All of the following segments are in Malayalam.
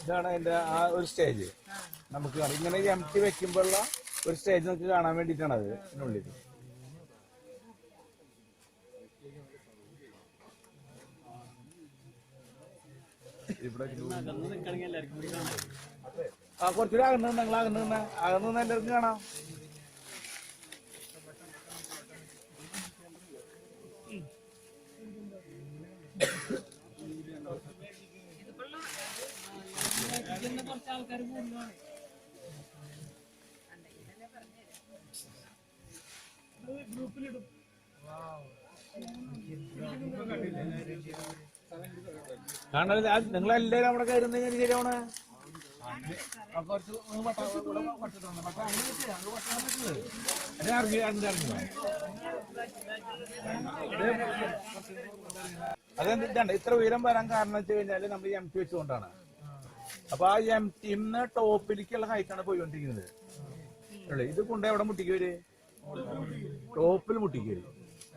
ഇതാണ് അതിന്റെ ആ ഒരു സ്റ്റേജ്. നമുക്ക് ഇങ്ങനെ എംറ്റി വെക്കുമ്പോഴുള്ള ഒരു സ്റ്റേജ് നമുക്ക് കാണാൻ വേണ്ടിയിട്ടാണ് അത് ഇതിനുള്ളിൽ. ആ കുറച്ചുകൂടി അകന്ന് നിങ്ങൾ അകന്ന് എല്ലാവർക്കും കാണാം. കുറച്ച് ആൾക്കാർ കൂടുതലാണ്. ഗ്രൂപ്പിലിടും. കാരണം നിങ്ങളെല്ലാവരും അവിടെ കയറുന്ന ശരിയാവണേ. അതെന്താണ് ഇത്ര ഉയരം വരാൻ കാരണം വെച്ച് കഴിഞ്ഞാല് നമ്മൾ എംറ്റി വെച്ചുകൊണ്ടാണ്. അപ്പൊ ആ എംറ്റിന്ന് ടോപ്പിലേക്കുള്ള ഹൈറ്റാണ് പോയിക്കൊണ്ടിരിക്കുന്നത്. ഇത് കൊണ്ട് എവിടെ മുട്ടിക്ക് വരും? ടോപ്പിൽ മുട്ടിക്ക് വരും.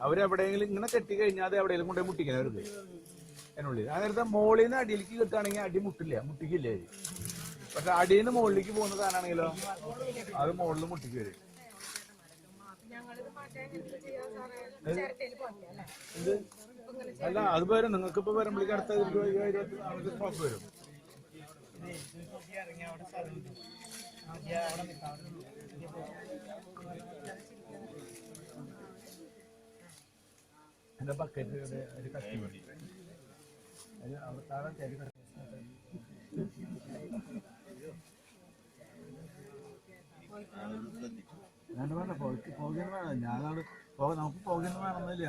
അവരെവിടെയെങ്കിലും ഇങ്ങനെ കെട്ടിക്കഴിഞ്ഞാൽ അത് എവിടെയെങ്കിലും കൊണ്ടുപോയി മുട്ടിക്കണം അവർക്ക് അതിനുള്ളിൽ. അതായത് മോളിൽ നിന്ന് അടിയിലേക്ക് കിട്ടുകയാണെങ്കിൽ അടി മുട്ടിക്കില്ലേ. പക്ഷെ അടിയിൽ നിന്ന് മുകളിലേക്ക് പോകുന്ന സാധനമാണെങ്കിലോ അത് മുകളിൽ മുട്ടിക്ക് വരും. അല്ല അത് വരും. നിങ്ങൾക്ക് ഇപ്പൊ വരുമ്പോഴേക്ക് അടുത്ത സ്റ്റോപ്പ് വരും. എന്റെ ബക്കറ്റ് ഒരു കത്തി മതി. വേണ്ട പോകാൻ വേണം. ഞാനവിടെ നമുക്ക് പോകാൻ വേണമെന്നില്ല.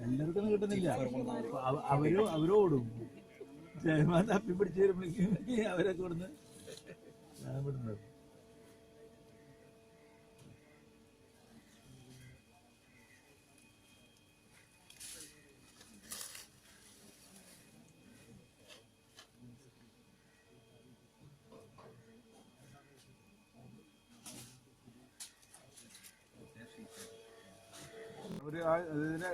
എല്ലാവർക്കും കിട്ടുന്നില്ല. അവരോടും ചെയർമാൻ തപ്പി പിടിച്ച് വരുമ്പോഴേക്കും അവരൊക്കെ ഇവിടുന്ന് ഞാൻ വിടുന്നത്.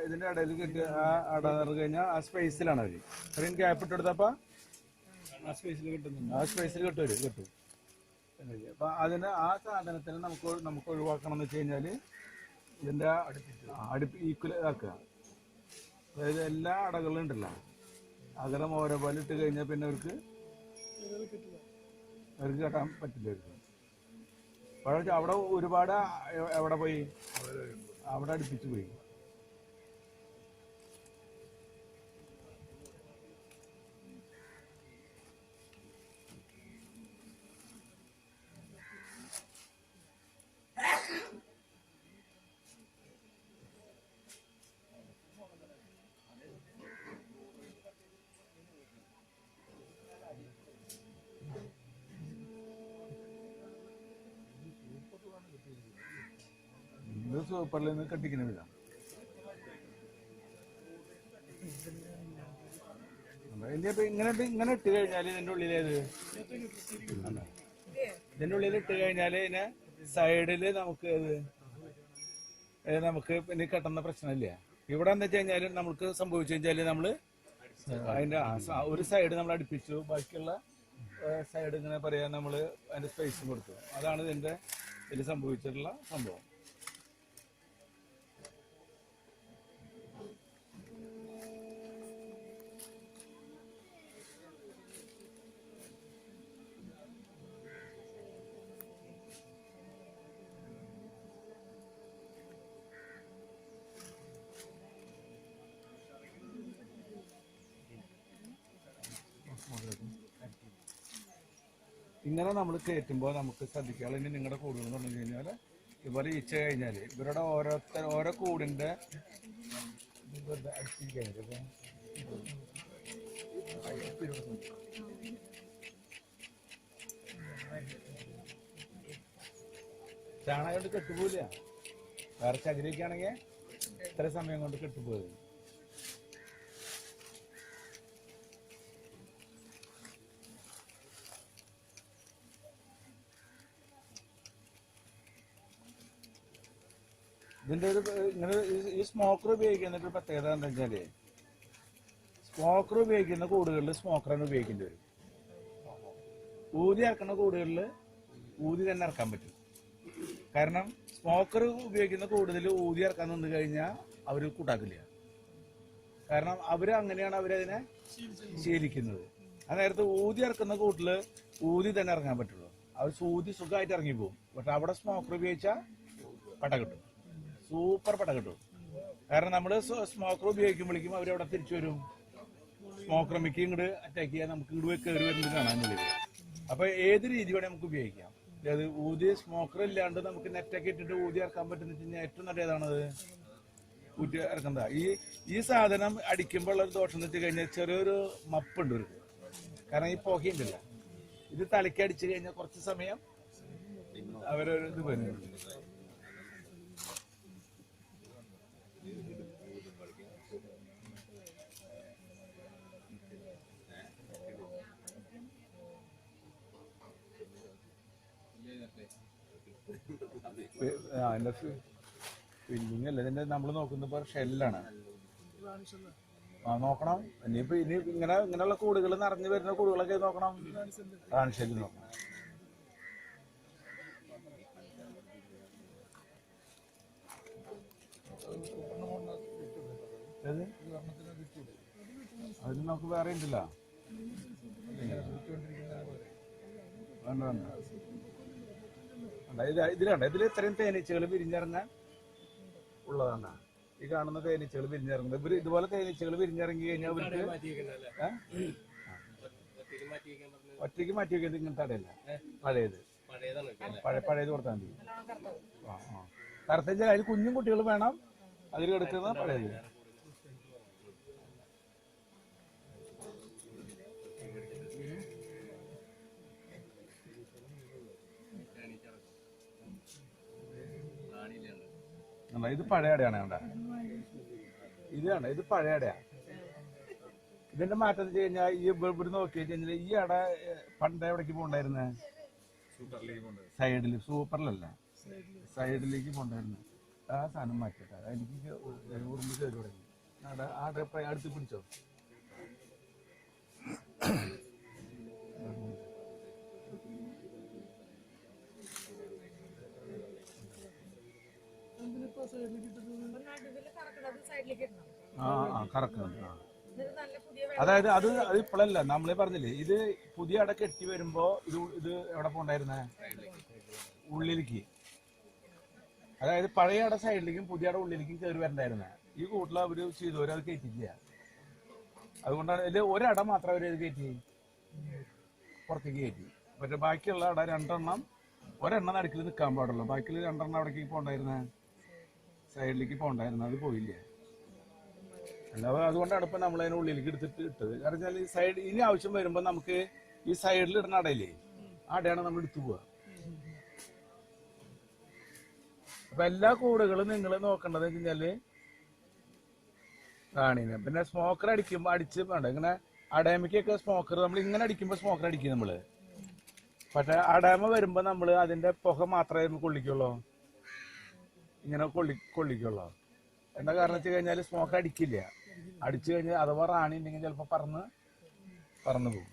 ഇതിന്റെ ഇടയിൽ കിട്ടിയ ആ അടന്ന് കഴിഞ്ഞാൽ ആ സ്പേസിലാണ് അവര് അത്രയും ഗ്യാപ്പ് ഇട്ടെടുത്തപ്പോ ആ സ്പേസിൽ കിട്ടും. അപ്പൊ അതിന് ആ സാധനത്തിന് നമുക്ക് ഒഴിവാക്കണം എന്ന് വെച്ച് കഴിഞ്ഞാല് ഇതിന്റെ അടുപ്പ് ഈക്വൽ ആക്കുക. അതായത് എല്ലാ അടകളും ഉണ്ടല്ലോ അകലം ഓരോ പോലെ ഇട്ട് കഴിഞ്ഞാൽ പിന്നെ അവർക്ക് കെട്ടാൻ പറ്റില്ല. അവർക്ക് അവിടെ ഒരുപാട് എവിടെ പോയി അവിടെ അടുപ്പിച്ചു പോയി. ഇത് സൂപ്പറിൽ നിന്ന് കെട്ടിക്കുന്ന വിധം. ഇങ്ങനെ ഇട്ട് കഴിഞ്ഞാല് ഇതിന്റെ ഉള്ളിലേത് ഇതിന്റെ ഉള്ളിൽ ഇട്ട് കഴിഞ്ഞാല് ഇതിനെ സൈഡില് നമുക്ക് പിന്നെ കെട്ടുന്ന പ്രശ്നമില്ല. ഇവിടെ എന്താ വെച്ച് കഴിഞ്ഞാല് നമുക്ക് സംഭവിച്ചു കഴിഞ്ഞാല് നമ്മള് അതിന്റെ ഒരു സൈഡ് നമ്മൾ അടുപ്പിച്ചു, ബാക്കിയുള്ള സൈഡ് ഇങ്ങനെ പറയാൻ നമ്മള് അതിന്റെ സ്പേസും കൊടുത്തു. അതാണ് ഇതിൽ സംഭവിച്ചിട്ടുള്ള സംഭവം. ഇങ്ങനെ നമ്മൾ കയറ്റുമ്പോൾ നമുക്ക് ശ്രദ്ധിക്കുക. ഇനി നിങ്ങളുടെ കൂടുകൾ എന്ന് പറഞ്ഞു കഴിഞ്ഞാൽ ഇവർ ഈച്ച കഴിഞ്ഞാൽ ഇവരുടെ ഓരോ കൂടിൻ്റെ ചാണകം കൊണ്ട് കെട്ടുപോയില്ല. വേറെ ചകിരിയൊക്കെ ആണെങ്കിൽ ഇത്ര സമയം കൊണ്ട് കെട്ടുപോയത്. ഇതിന്റെ ഒരു ഇങ്ങനെ ഈ സ്മോക്കർ ഉപയോഗിക്കുന്ന ഒരു പ്രത്യേകത എന്താ വെച്ചാല്, സ്മോക്കർ ഉപയോഗിക്കുന്ന കൂടുകളിൽ സ്മോക്കറാണ് ഉപയോഗിക്കേണ്ടി വരും. ഊതി ഇറക്കുന്ന കൂടുകളിൽ ഊതി തന്നെ ഇറക്കാൻ പറ്റും. കാരണം സ്മോക്കർ ഉപയോഗിക്കുന്ന കൂടുതൽ ഊതി ഇറക്കാൻ നിന്ന് കഴിഞ്ഞാൽ അവർ കൂട്ടാക്കില്ല. കാരണം അങ്ങനെയാണ് അവരതിനെ ശീലിക്കുന്നത്. ആ നേരത്ത് ഊതി ഇറക്കുന്ന കൂട്ടില് ഊതി തന്നെ ഇറങ്ങാൻ പറ്റുള്ളൂ. അവർ ഊതി സുഖമായിട്ട് ഇറങ്ങി പോകും. പക്ഷെ അവിടെ സ്മോക്കർ ഉപയോഗിച്ചാൽ പട കിട്ടും, സൂപ്പർ പട കിട്ടും. കാരണം നമ്മള് സ്മോക്കർ ഉപയോഗിക്കുമ്പോഴേക്കും അവരവിടെ തിരിച്ചു വരും. സ്മോക്കർ മിക്ക ഇങ്ങോട്ട് അറ്റാക്ക് ചെയ്യാൻ നമുക്ക് ഇങ്ങോട്ട് കയറി വരുന്നത് കാണാനുള്ളത്. അപ്പൊ ഏത് രീതി വേണേ നമുക്ക് ഉപയോഗിക്കാം. അത് ഊതി സ്മോക്കർ ഇല്ലാണ്ട് നമുക്ക് നെറ്റൊക്കെ ഇട്ടിട്ട് ഊതി ഇറക്കാൻ പറ്റുന്ന വെച്ച് കഴിഞ്ഞാൽ ഏറ്റവും നല്ല ഏതാണത്, ഊറ്റി ഇറക്കുന്നതാ. ഈ സാധനം അടിക്കുമ്പോൾ ഉള്ള ഒരു ദോഷം എന്ന് വെച്ച് കഴിഞ്ഞാൽ ചെറിയൊരു മപ്പുണ്ട് ഒരു. കാരണം ഈ പുകയുണ്ടല്ല, ഇത് തലയ്ക്ക് അടിച്ചു കഴിഞ്ഞാൽ കുറച്ച് സമയം അവരൊരു ഇത് വരുന്നുണ്ട്. അതിന്റെ ഫില്ലിങ് അല്ല, ഇതിന്റെ നമ്മൾ നോക്കുന്നത് ഷെല്ലാണ്. നോക്കണം. ഇനി ഇങ്ങനെയുള്ള കൂടുകൾ നിറഞ്ഞു വരുന്ന കൂടുകളൊക്കെ നോക്കണം. റാണി ഷെല്ല് നോക്കണം. അതിന് നമുക്ക് വേറെ ഉണ്ടല്ല. വേണ്ട വേണ്ട. ഇതിലുണ്ട്. ഇതിൽ ഇത്രയും തേനീച്ചകൾ വിരിഞ്ഞിറങ്ങാൻ ഉള്ളതാണ്. ഈ കാണുന്ന തേനീച്ചകൾ വിരിഞ്ഞിറങ്ങുന്നത്. ഇവര് ഇതുപോലെ തേനീച്ചകൾ വിരിഞ്ഞിറങ്ങി കഴിഞ്ഞാൽ അവർക്ക് ഒറ്റയ്ക്ക് മാറ്റി വെക്കുന്നത് ഇങ്ങനത്തെ അടയല്ല, പഴയത് കൊടുത്താൽ മതി. കറുത്ത അതിൽ കുഞ്ഞും കുട്ടികൾ വേണം അതിൽ എടുക്കുന്ന പഴയത്. ഇത് പഴയ അടയാണ്. വേണ്ട, ഇത് പഴയ അടയാ. ഇതിന്റെ മാറ്റം വെച്ച് കഴിഞ്ഞാൽ ഈ ഇവിടെ നോക്കി കഴിഞ്ഞാൽ ഈ അട പണ്ട് എവിടേക്ക് പോണ്ടായിരുന്നേ, സൈഡിൽ സൂപ്പറിലല്ല, സൈഡിലേക്ക് പോണ്ടായിരുന്നു. ആ സാധനം മാറ്റിട്ടാ എനിക്ക് ഉറുമ്പ് കയറി തുടങ്ങി. അടുത്ത് പിടിച്ചോ. കറക്കുന്നുണ്ട്. അതായത് അത് ഇപ്പോഴല്ല, നമ്മളെ പറഞ്ഞില്ലേ, ഇത് പുതിയ അട കെട്ടി വരുമ്പോ ഇത് എവിടെ പോണ്ടായിരുന്നേ, ഉള്ളിലേക്ക്. അതായത് പഴയ അട സൈഡിലേക്കും പുതിയ അട ഉള്ളിലേക്കും കയറി വരണ്ടായിരുന്നേ. ഈ കൂട്ടിൽ അവര് ചെയ്തവര് അത് കയറ്റില്ല. അതുകൊണ്ടാണ് ഇതിൽ ഒരട മാത്രം അവര് കയറ്റി പുറത്തേക്ക് കയറ്റി. പക്ഷെ ബാക്കിയുള്ള അട ഒരെണ്ണം നടുക്കിൽ നിൽക്കാൻ പാടുള്ളൂ. ബാക്കിയുള്ള 2 അവിടേക്ക് പോണ്ടായിരുന്നേ, സൈഡിലേക്ക് പോണ്ടായിരുന്നു. അത് പോയില്ലേ. അല്ലാതെ അതുകൊണ്ടാണ് ഇപ്പൊ നമ്മൾ അതിന് ഉള്ളിലേക്ക് എടുത്തിട്ട് ഇട്ടത്. കാരണം ഈ സൈഡ് ഇനി ആവശ്യം വരുമ്പോ നമുക്ക് ഈ സൈഡിൽ ഇടുന്ന അടയില്ലേ, ആ അടയാണ് നമ്മൾ എടുത്തു പോവുക. അപ്പൊ എല്ലാ കൂടുകളും നിങ്ങൾ നോക്കേണ്ടത് വെച്ച് കഴിഞ്ഞാല് റാണീനെ. പിന്നെ സ്മോക്കർ അടിച്ച് വേണ്ട. ഇങ്ങനെ അടയമയ്ക്കൊക്കെ സ്മോക്കർ നമ്മൾ ഇങ്ങനെ അടിക്കുമ്പോ സ്മോക്കർ അടിക്കും നമ്മള്. പക്ഷെ അടയമ വരുമ്പോ നമ്മള് അതിന്റെ പുക മാത്രമേ കൊള്ളിക്കുള്ളൂ, ഇങ്ങനെ കൊള്ളിക്കുള്ളൂ. എന്താ കാരണം വെച്ച് കഴിഞ്ഞാൽ സ്മോക്കർ അടിക്കില്ല. അടിച്ചു കഴിഞ്ഞാൽ അഥവാ റാണി ഉണ്ടെങ്കിൽ ചിലപ്പോ പറന്നു പോകും.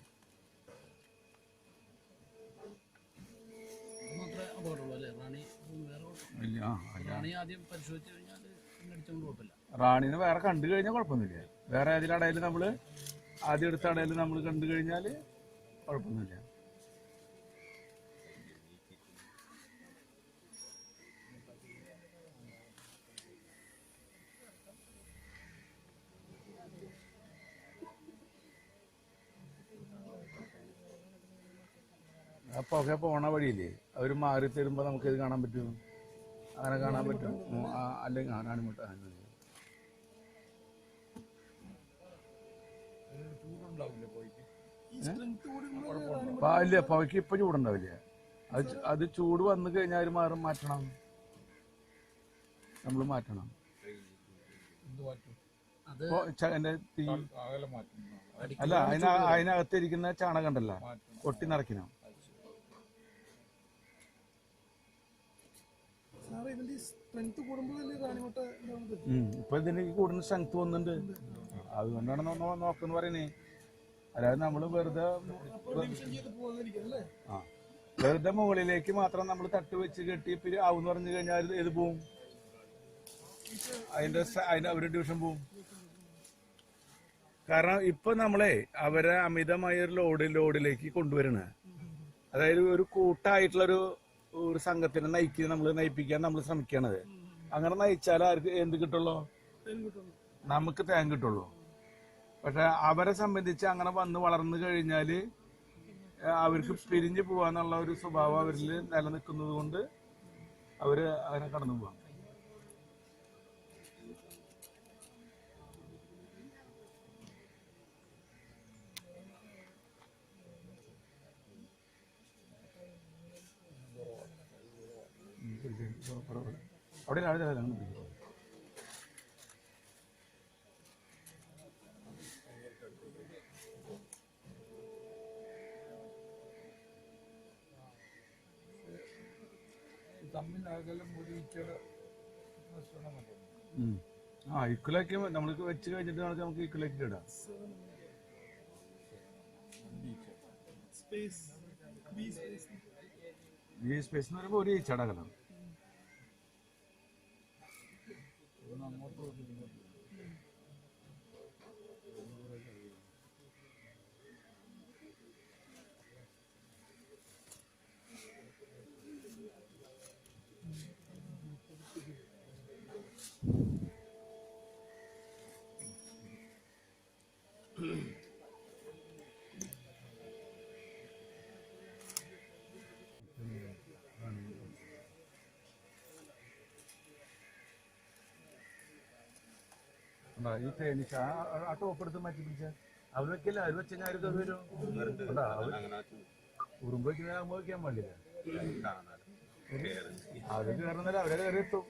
റാണിനെ വേറെ കണ്ടു കഴിഞ്ഞാൽ കുഴപ്പമൊന്നുമില്ല. വേറെ ഏതെങ്കിലും അടയിൽ നമ്മള് ആദ്യം എടുത്ത അടയിൽ നമ്മൾ കണ്ടു കഴിഞ്ഞാല് കുഴപ്പമൊന്നുമില്ല. അപ്പൊ ഒക്കെ പോണ വഴിയില്ലേ അവര് മാറി തരുമ്പോ നമുക്ക് ഇത് കാണാൻ പറ്റും, അങ്ങനെ കാണാൻ പറ്റും. അല്ലെങ്കിൽ ആണിമുട്ട ഇല്ല, പവയ്ക്ക് ഇപ്പൊ ചൂടുണ്ടാവില്ല. അത് ചൂട് വന്നു കഴിഞ്ഞാൽ മാറ്റണം, നമ്മൾ മാറ്റണം. തീ അല്ല, അതിനകത്തിരിക്കുന്ന ചാണകം ഉണ്ടല്ലോ കൊട്ടി നിറയ്ക്കണം. ഇപ്പൊ ഇതിന് കൂടുതൽ സ്ട്രെങ്ത് വന്നിട്ടുണ്ട്, അതുകൊണ്ടാണ് നോക്കെന്ന് പറയണേ. അതായത് നമ്മള് വെറുതെ മുകളിലേക്ക് മാത്രം നമ്മൾ തട്ട് വെച്ച് കെട്ടി ആവെന്ന് പറഞ്ഞു കഴിഞ്ഞാൽ ഏത് പോവും, അതിന്റെ ഒരു ഡിവിഷൻ പോവും. കാരണം ഇപ്പൊ നമ്മളെ അവരെ അമിതമായ ഒരു ലോഡിലേക്ക് കൊണ്ടുവരണ, അതായത് ഒരു കൂട്ടായിട്ടുള്ളൊരു സംഘത്തിനെ നയിപ്പിക്കാൻ നമ്മൾ ശ്രമിക്കണത്. അങ്ങനെ നയിച്ചാൽ ആർക്ക് എന്ത് കിട്ടുള്ളൂ, നമുക്ക് തേൻ കിട്ടുള്ളൂ. പക്ഷെ അവരെ സംബന്ധിച്ച് അങ്ങനെ വന്ന് വളർന്നു കഴിഞ്ഞാല് അവർക്ക് പിരിഞ്ഞു പോവാന്നുള്ള ഒരു സ്വഭാവം അവരിൽ നിലനിൽക്കുന്നത് കൊണ്ട് അവര് അങ്ങനെ കടന്നു പോവാം. അവിടെ ഇക്കുലാക്കി നമ്മൾക്ക് വെച്ച് കഴിഞ്ഞിട്ട് നമുക്ക് ഇക്കുലാക്കി ഇടാം. ഈ സ്പേസ് എന്ന് പറയുമ്പോൾ ഒരു ചടകലാണ്. ഈ തേനീച്ച ആ ടോപ്പ് എടുത്ത് മാറ്റി പിടിച്ച അവർ വെക്കില്ല, അവർ വെച്ച് കഴിഞ്ഞാൽ അവർക്ക് വരും. ഉറുമ്പ് വെക്കുന്ന വയ്ക്കാൻ പാടില്ല, അവര് കയറുന്നില്ല, അവരെ കയറി എത്തും.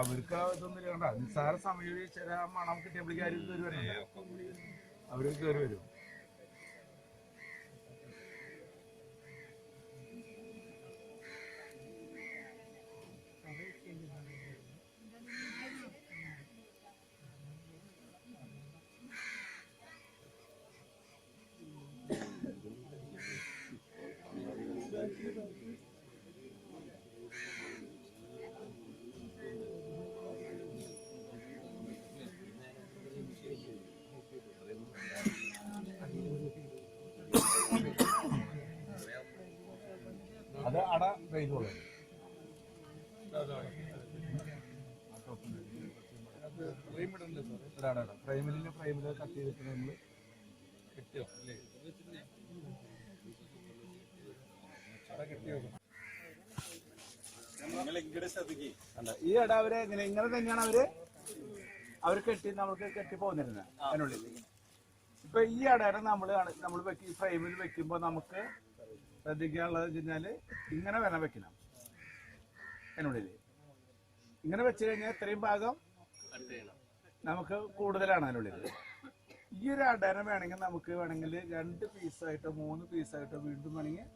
അവർക്ക് ഇതൊന്നും കണ്ട നിസ്സാര സമയം ചില മണം കിട്ടിയപ്പോഴേക്കും ആരും കയറി വരണ്ട, അവര് കയറി വരും. അത് അട ചെയ്തോളൂ. ഫ്രെയിമിൽ കട്ട് ചെയ്തിട്ട് നമ്മള് കിട്ടിയോ ഈ ഇട അവര് ഇങ്ങനെ തന്നെയാണ് അവര് കെട്ടി നമുക്ക് കെട്ടി പോന്നിരുന്നത് അതിനുള്ളിൽ. ഇപ്പൊ ഈ അടയുടെ നമ്മൾ ഫ്രെയിമിൽ വെക്കുമ്പോ നമുക്ക് ശ്രദ്ധിക്കാനുള്ളത് വെച്ച് കഴിഞ്ഞാല് ഇങ്ങനെ വേണം വെക്കണം. അതിനുള്ളിൽ ഇങ്ങനെ വെച്ച് കഴിഞ്ഞാൽ ഇത്രയും ഭാഗം നമുക്ക് കൂടുതലാണ് അതിനുള്ളിൽ. ഈ ഒരു അടനെ വേണമെങ്കിൽ നമുക്ക് 2 പീസായിട്ടോ 3 പീസായിട്ടോ വീണ്ടും വേണമെങ്കിൽ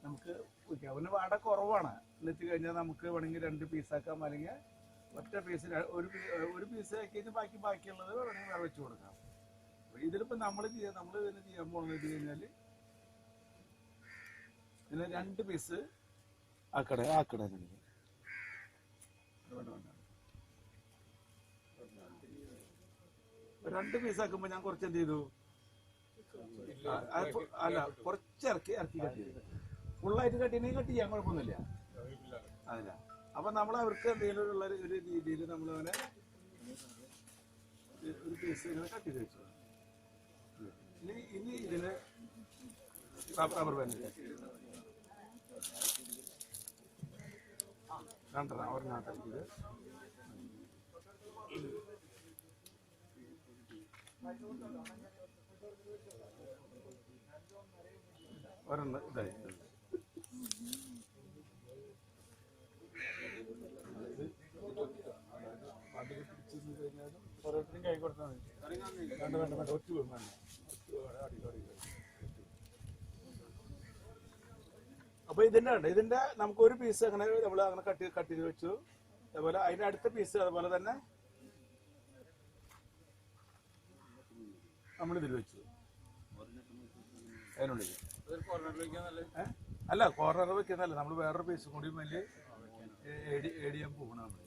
നമുക്ക് വയ്ക്കാം. പിന്നെ അട കുറവാണ് എന്നെത്തി കഴിഞ്ഞാൽ നമുക്ക് വേണമെങ്കിൽ 2 പീസാക്കാം, അല്ലെങ്കിൽ ഒറ്റ പീസ് ഒരു പീസ് ആക്കി കഴിഞ്ഞാൽ ബാക്കിയുള്ളത് വേണമെങ്കിൽ വേറെ വെച്ച് കൊടുക്കാം. ഇതിലിപ്പോ നമ്മൾ ചെയ്യാൻ പോകുന്നത് വെച്ച് കഴിഞ്ഞാല് ഇതിന് 2 പീസ് ആക്കട 2 പീസ് ആക്കുമ്പോ ഞാൻ കുറച്ച് എന്ത് ചെയ്തു, അല്ല കുറച്ച് ഇറക്കി കട്ട് ചെയ്തു. ഫുള്ളായിട്ട് കട്ടിനെങ്കിൽ കട്ട് ചെയ്യാൻ കുഴപ്പമൊന്നുമില്ല, അതില്ല. അപ്പൊ നമ്മൾ അവർക്ക് എന്തെങ്കിലും ഉള്ള ഒരു രീതിയിൽ നമ്മളവനെ ഒരു പീസ് ഇങ്ങനെ കട്ട് ചെയ്ത് വെച്ചു. ഇനി ഇതിന് റബ്ബർ ബാൻഡ് രണ്ടെണ്ണം ഒരെണ്ണാക്കിയത് ഒരെണ്ണം ഇതായി ഓരോരുത്തരും കൈ കൊടുത്താൽ മതി. വേണ്ട വേണ്ട വേണ്ട ഒറ്റ വേണ്ട അപ്പൊ ഇതിന്റെ നമുക്ക് ഒരു പീസ് അങ്ങനെ നമ്മൾ അങ്ങനെ കട്ട് ചെയ്ത് വെച്ചു. അതുപോലെ അതിന്റെ അടുത്ത പീസ് അതുപോലെ തന്നെ നമ്മൾ ഇതിൽ വെച്ചു അതിനുള്ളിൽ. അല്ല കോർണർ വെക്കുന്നല്ല, നമ്മൾ വേറൊരു പീസും കൂടി വലിയ ഏഡ് ചെയ്യാൻ പോകണം നമ്മൾ.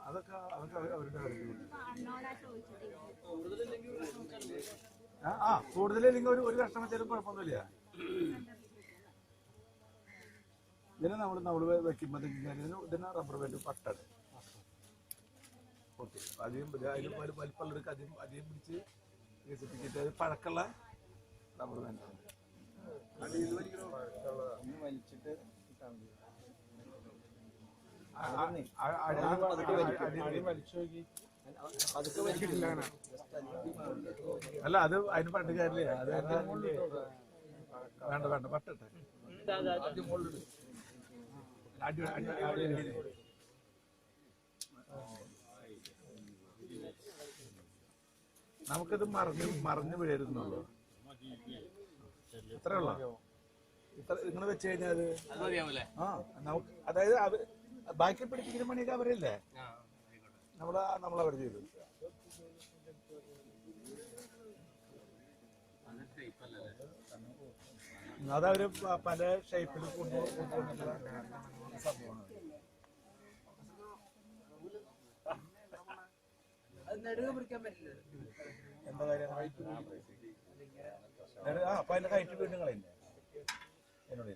അതൊക്കെ അവരുടെ കൂടുതലില്ലെങ്കിൽ ഒരു കഷ്ടം വെച്ചാലും കുഴപ്പമൊന്നുമില്ല. ഇതിനെ നമ്മൾ വെക്കുമ്പോൾ ഇതിന് റബ്ബർ ബാൻഡ് പട്ടാണ്. ഓക്കെ, അധികം അതിലും വലിപ്പമുള്ളവർക്ക് അധികം പിടിച്ച് വികസിപ്പിച്ചിട്ട് അത് പഴക്കമുള്ള റബ്ബർ ബാൻഡാണ്. വലിച്ചിട്ട് അല്ല അത് അതിന് പണ്ട് കാര്യമില്ല. അത് വേണ്ട വേണ്ട പട്ടിട്ടെ നമുക്കിത് മറിഞ്ഞു വീഴരുന്നുള്ളൂ. ഇത്രേ ഉള്ളൂ. ഇത്ര നിങ്ങൾ വെച്ച് കഴിഞ്ഞാൽ നമുക്ക് അതായത് ബാക്കി പിടിപ്പിക്കുന്ന പണിയൊക്കെ അവരല്ലേ, നമ്മളവർ ചെയ്തു. അതവര് പല ഷേപ്പിൽ കൊണ്ടുപോകുന്ന സംഭവമാണ്. എന്താ കാര്യം? അപ്പൊ അതിന്റെ ഹൈറ്റ് വീണ്ടും കളയില്ലേ എന്നോട്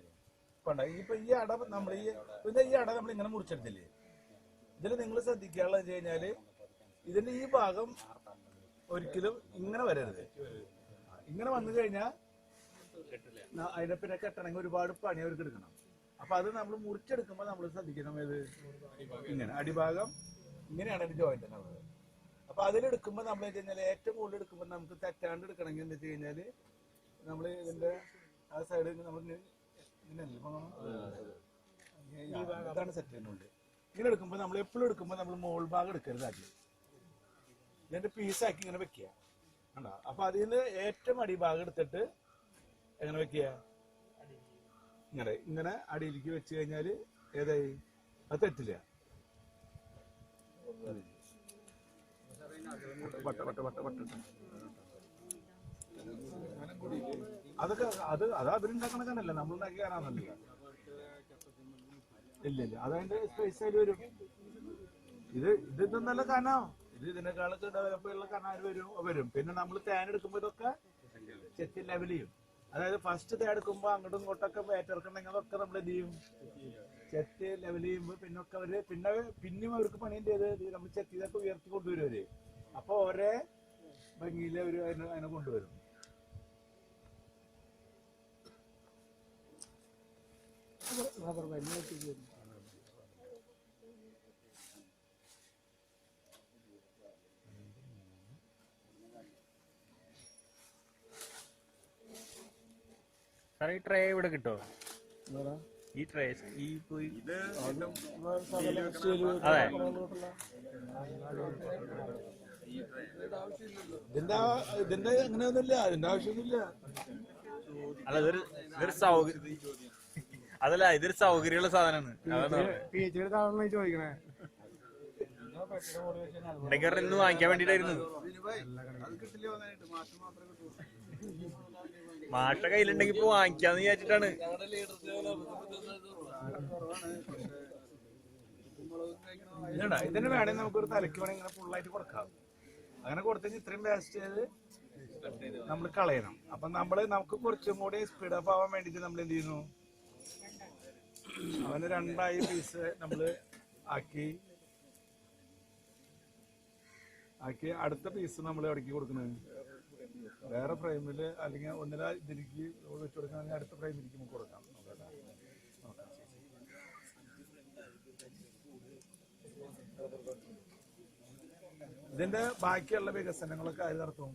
പണ്ട. ഇപ്പൊ ഈ അട നമ്മൾ ഈ അട നമ്മൾ ഇങ്ങനെ മുറിച്ചെടുത്തില്ലേ, ഇതിൽ നിങ്ങൾ ശ്രദ്ധിക്കാനുള്ളത് വെച്ച് കഴിഞ്ഞാല് ഇതിന്റെ ഈ ഭാഗം ഒരിക്കലും ഇങ്ങനെ വരരുത്. ഇങ്ങനെ വന്നു കഴിഞ്ഞാൽ അതിനെ പിന്നെ കെട്ടണമെങ്കിൽ ഒരുപാട് പണി അവർക്ക് എടുക്കണം. അപ്പൊ അത് നമ്മൾ മുറിച്ചെടുക്കുമ്പോൾ നമ്മൾ ശ്രദ്ധിക്കണം ഏത് ഇങ്ങനെ അടിഭാഗം ഇങ്ങനെയാണ് ഒരു ജോയിന്റ് ഉള്ളത്. അപ്പൊ അതിലെടുക്കുമ്പോൾ നമ്മൾ വെച്ച് കഴിഞ്ഞാൽ ഏറ്റവും കൂടുതൽ എടുക്കുമ്പോൾ നമുക്ക് തെറ്റാണ്ട് എടുക്കണമെങ്കിൽ എന്താ വെച്ച് കഴിഞ്ഞാല് നമ്മൾ ഇതിന്റെ ആ സൈഡ് നമ്മൾ ഇതാണ് സെറ്റ് ചെയ്യുന്നുണ്ട്. ഇങ്ങനെ എടുക്കുമ്പോൾ നമ്മൾ എപ്പോഴും എടുക്കുമ്പോൾ നമ്മൾ മോൾ ഭാഗം എടുക്കരുതാക്കി ഇതിന്റെ പീസാക്കി ഇങ്ങനെ വെക്കുക കണ്ടോ. അപ്പൊ അതിന് ഏറ്റവും അടിഭാഗം എടുത്തിട്ട് എങ്ങനെ വെക്കുക, ഇങ്ങനെ അടിയിലേക്ക് വെച്ച് കഴിഞ്ഞാല് ഏതായി അത് തെറ്റില്ല. അതൊക്കെ അത് അവരുണ്ടാക്കണ കനല്ല, നമ്മളുണ്ടാക്കി കാണാന്നല്ല. ഇല്ല അതതിന്റെ സ്പേസ് ആയിട്ട് വരും. ഇത് നല്ല കനോ, ഇതിനേക്കാളൊക്കെ ഡെവലപ്പുള്ള കനാല് വരും. പിന്നെ നമ്മൾ തേൻ എടുക്കുമ്പോ ഇതൊക്കെ ചെത്തി ലെവൽ ചെയ്യും. അതായത് ഫസ്റ്റ് തേൻ എടുക്കുമ്പോ അങ്ങോട്ടും ഇങ്ങോട്ടൊക്കെ ഏറ്റെടുക്കണമെങ്കിൽ അതൊക്കെ നമ്മൾ എന്ത് ചെയ്യും, ചെത്തി ലെവൽ ചെയ്യുമ്പോ പിന്നൊക്കെ അവര് പിന്നെയും അവർക്ക് പണിയും ചെയ്ത് നമ്മൾ ചെത്തിയതൊക്കെ ഉയർത്തി കൊണ്ടുവരും അവര്. അപ്പൊ ഒരേ ഭംഗിയില് അവര് അതിനെ കൊണ്ടുവരും. റബ്ബർ ബാൻഡ് ഈ ട്രേ ഇവിടെ കിട്ടോ? ഈ ട്രേ ഈ പോയി അതെ ഇതിന്റെ അങ്ങനെയൊന്നുമില്ല, അതിന്റെ ആവശ്യമൊന്നുമില്ല. അല്ല ഇതൊരു സൗകര്യം, അതല്ല ഇതൊരു സൗകര്യമുള്ള സാധനമാണ്. ചോദിക്കണേ ഉണ്ടെങ്കിൽ ഇന്ന് വാങ്ങിക്കാൻ വേണ്ടിട്ടായിരുന്നു. മാഷ കയ്യിലുണ്ടെങ്കി ഇപ്പൊ വാങ്ങിക്കാന്ന് വിചാരിച്ചിട്ടാണ്. ഇതിന് വേണമെങ്കിൽ നമുക്കൊരു തലയ്ക്ക് വേണമെങ്കിൽ ഇങ്ങനെ ഫുള്ളായിട്ട് കൊടുക്കാം. അങ്ങനെ കൊടുത്തെങ്കിൽ ഇത്രയും വേസ്റ്റ് ചെയ്ത് നമ്മൾ കളയണം. അപ്പൊ നമുക്ക് കുറച്ചും കൂടി സ്പീഡ് അപ്പ് ആവാൻ വേണ്ടിട്ട് നമ്മൾ എന്ത് ചെയ്യുന്നു, അവന് 2 പീസ് നമ്മള് ആക്കി അടുത്ത പീസ് നമ്മൾ ഇടയ്ക്ക് കൊടുക്കുന്നത് വേറെ ഫ്രെയിമില് അല്ലെങ്കിൽ ഒന്നില ഇതിലേക്ക് വെച്ച് കൊടുക്കുകയാണെങ്കിൽ അടുത്ത ഫ്രെയിമിലേക്ക് നമുക്ക് കൊടുക്കാം. ഇതിന്റെ ബാക്കിയുള്ള വികസനങ്ങളൊക്കെ അത് നടത്തും.